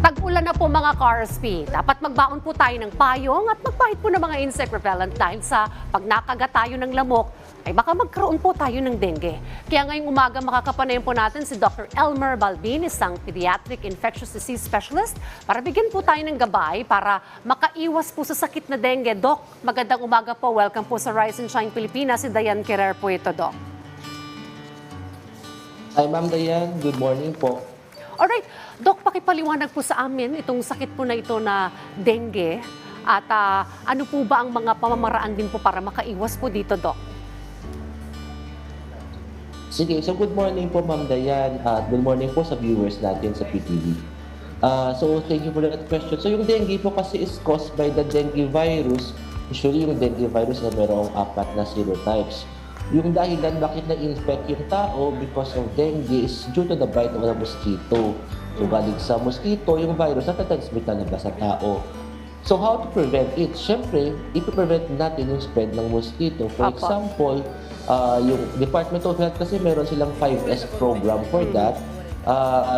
Tag-ulan na po mga Carspi. Dapat magbaon po tayo ng payong at magpahit po ng mga insect repellent dahil sa pag nakagat tayo ng lamok, ay baka magkaroon po tayo ng dengue. Kaya ngayong umaga makakapanayin po natin si Dr. Elmer Balbin, isang pediatric infectious disease specialist, para bigyan po tayo ng gabay para makaiwas po sa sakit na dengue. Doc, magandang umaga po. Welcome po sa Rise and Shine Pilipinas. Si Diane Querer po ito, Doc. Hi, Ma'am Diane. Good morning po. Alright, Doc, pakipaliwanag po sa amin itong sakit po na ito na dengue at ano po ba ang mga pamamaraan din po para makaiwas po dito, Doc? Sige, so good morning po, Ma'am Diane. Good morning po sa viewers natin sa PTV. So thank you for that question. So yung dengue po kasi is caused by the dengue virus. Usually yung dengue virus ay merong 4 na serotypes. Yung dahilan bakit na-infect yung tao because of dengue is due to the bite of a mosquito. So galing sa mosquito, yung virus natatransmit talaga sa tao. So how to prevent it? Siyempre, ipiprevent natin yung spread ng mosquito. For example, yung Department of Health kasi meron silang 5S program for that.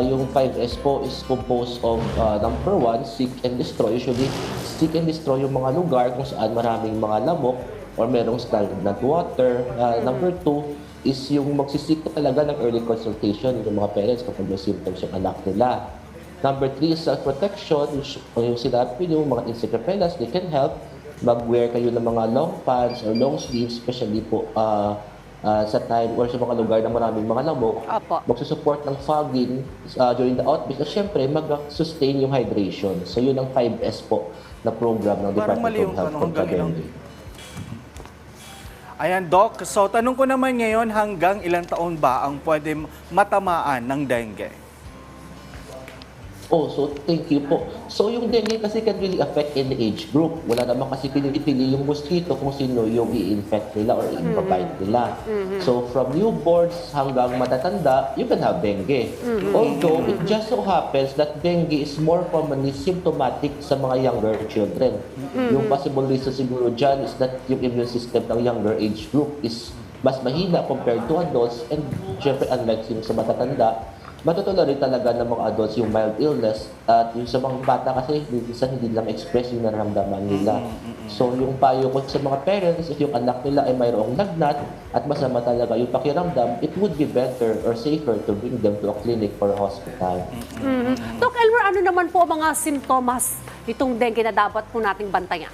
Yung 5S po is composed of number 1, seek and destroy. Usually, seek and destroy yung mga lugar kung saan maraming mga lamok or merong stagnant water. Number 2 is yung magsisik talaga ng early consultation yung mga parents kapag may symptoms yung anak nila. Number 3 is self-protection. Yung sinabi nyo, mga insect repellents, they can help. Mag-wear kayo ng mga long pants or long sleeves, especially po sa time or sa mga lugar na maraming mga lamok. Magsusupport ng fogging during the outbreak. At syempre, mag-sustain yung hydration. So yun ang 5S po na program ng Department of Health for dengue. Ayan, Doc. So, tanong ko naman ngayon, hanggang ilang taon ba ang pwede matamaan ng dengue? Oh, so thank you po. So yung dengue kasi can really affect any age group. Wala naman kasi pinipili yung mosquito kung sino yung i-infect nila or i-bite nila. So from newborns hanggang matatanda, you can have dengue. Although it just so happens that dengue is more commonly symptomatic sa mga younger children. Yung possible reason siguro dyan is that yung immune system ng younger age group is mas mahina compared to adults, and syempre unlike yung sa matatanda, matutuloy talaga ng mga adults yung mild illness, at yung sa mga bata kasi minsan hindi lang express yung nararamdaman nila. So yung payo ko sa mga parents, if yung anak nila ay mayroong lagnat at masama talaga yung pakiramdam, it would be better or safer to bring them to a clinic or a hospital. Doc Elmer, ano naman po mga simptomas itong dengue na dapat po nating bantayan?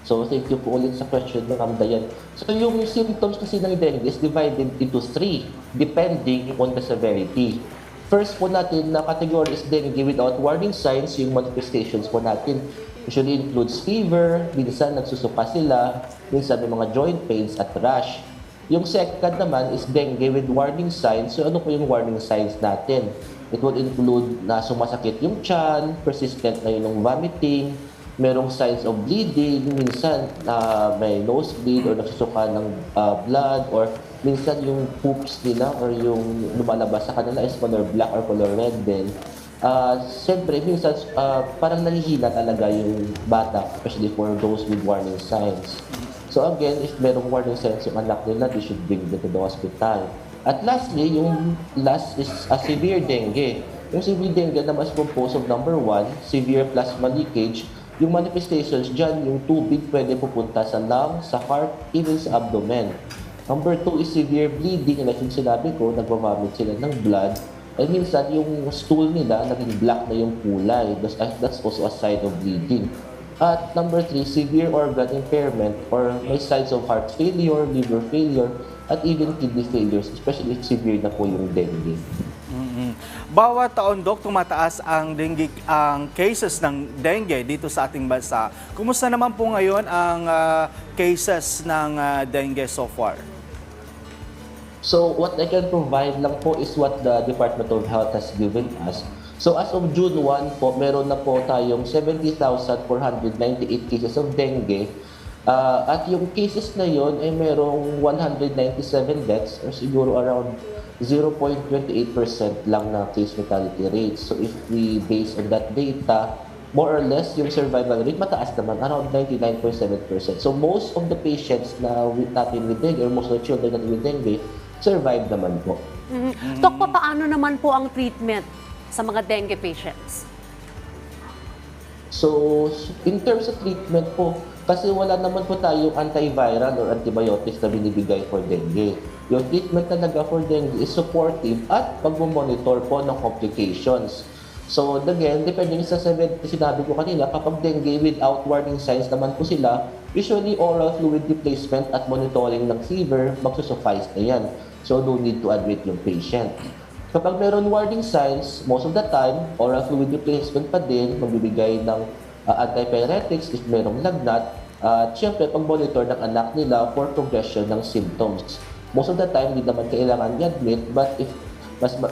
So, thank you po ulit sa question ng Ma'am Diane. So, yung symptoms kasi ng dengue is divided into 3, depending on the severity. First po natin na category is dengue without warning signs. Yung manifestations po natin usually includes fever, minsan nagsusuka sila, minsan may mga joint pains at rash. Yung second naman is dengue with warning signs. So, ano po yung warning signs natin? It would include na sumasakit yung tiyan, persistent na yung vomiting, merong signs of bleeding, minsan may nosebleed or nagsusuka ng blood, or minsan yung poops nila or yung lumalabas sa kanila is color black or color red din. Siyempre, minsan parang nahihina talaga yung bata, especially for those with warning signs. So again, if merong warning signs yung anak nila, they should bring them to the hospital. At lastly, yung last is a severe dengue. Yung severe dengue naman is composed of number 1, severe plasma leakage. Yung manifestations dyan, yung tubig pwede pupunta sa lungs, sa heart, even sa abdomen. Number 2 is severe bleeding. Like yung sinabi ko, nagvomit sila ng blood. And minsan, yung stool nila, naging black na yung kulay. That's also a sign of bleeding. At number 3, severe organ impairment, or may signs of heart failure, liver failure, at even kidney failures, especially if severe na po yung dengue. Bawat taon, Doc, tumataas ang cases ng dengue dito sa ating bansa. Kumusta naman po ngayon ang cases ng dengue so far? So what I can provide lang po is what the Department of Health has given us. So as of June 1 po, meron na po tayong 70,498 cases of dengue. At yung cases na yon ay merong 197 deaths, or siguro around 0.28% lang na case fatality rate. So if we base on that data, more or less yung survival rate mataas naman, around 99.7%. So most of the patients na natin with dengue, or most of the children natin with dengue, survive naman po. Dok, paano naman po ang treatment sa mga dengue patients? So, in terms of treatment po, kasi wala naman po tayong antiviral or antibiotics na binibigay for dengue. Yung treatment talaga for dengue is supportive at pag-monitor po ng complications. So, again, depende sa sinabi ko kanina, kapag dengue without warning signs naman po sila, usually oral fluid replacement at monitoring ng fever, magsusuffice na yan. So, no need to admit yung patient. Kapag meron warning signs, most of the time, oral fluid replacement pa din, magbibigay ng antipyretics if merong lagnat, at syempre, pag-monitor ng anak nila for progression ng symptoms. Most of the time, hindi naman kailangan i-admit, but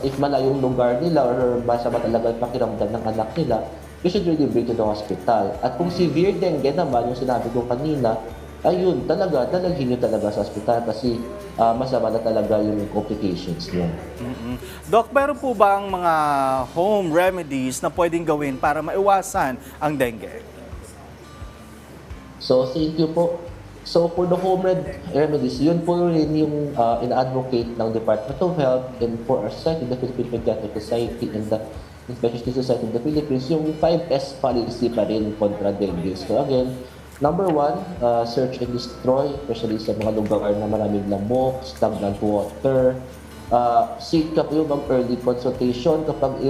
if malayong lugar nila or masama talaga ang pakiramdam ng anak nila, you should really bring to the hospital. At kung severe dengue naman, yung sinabi ko kanina, ayun, dalaghin nyo talaga sa hospital kasi masama na talaga yung complications niya. Doc, meron po ba ang mga home remedies na pwedeng gawin para maiwasan ang dengue? So, thank you po. So, for the home remedies, yun po rin yung in-advocate ng Department of Health and for our society, the Philippine Pediatric Society and the Infectious Disease Society of the Philippines, yung 5S policy pa rin kontra dengue. So, again, number 1, search and destroy, especially sa mga lugar na maraming lamok, stagnant water. Seek up yung mag-early consultation kapag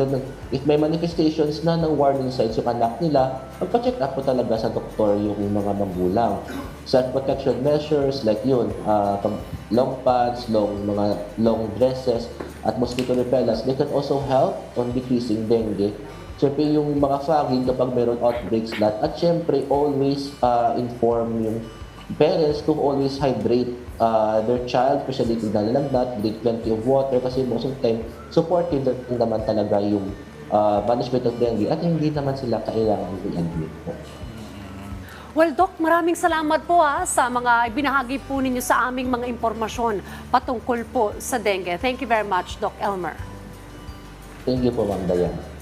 if may manifestations na ng warning signs yung anak nila, magpa-check up po talaga sa doktor yung mga magulang. Self-protection measures like yun, long pants, long dresses, at mosquito repellents, they can also help on decreasing dengue. Siyempre yung mga fogging kapag meron outbreaks lahat. At siyempre always inform yung parents to always hydrate their child, especially kung nalalagnat, drink plenty of water kasi most of the time, supportive naman talaga yung management of dengue at hindi naman sila kailangan i-admit po. Well, Doc, maraming salamat po sa mga ibinahagi po ninyo sa aming mga impormasyon patungkol po sa dengue. Thank you very much, Doc Elmer. Thank you po, Ma'am Dayan.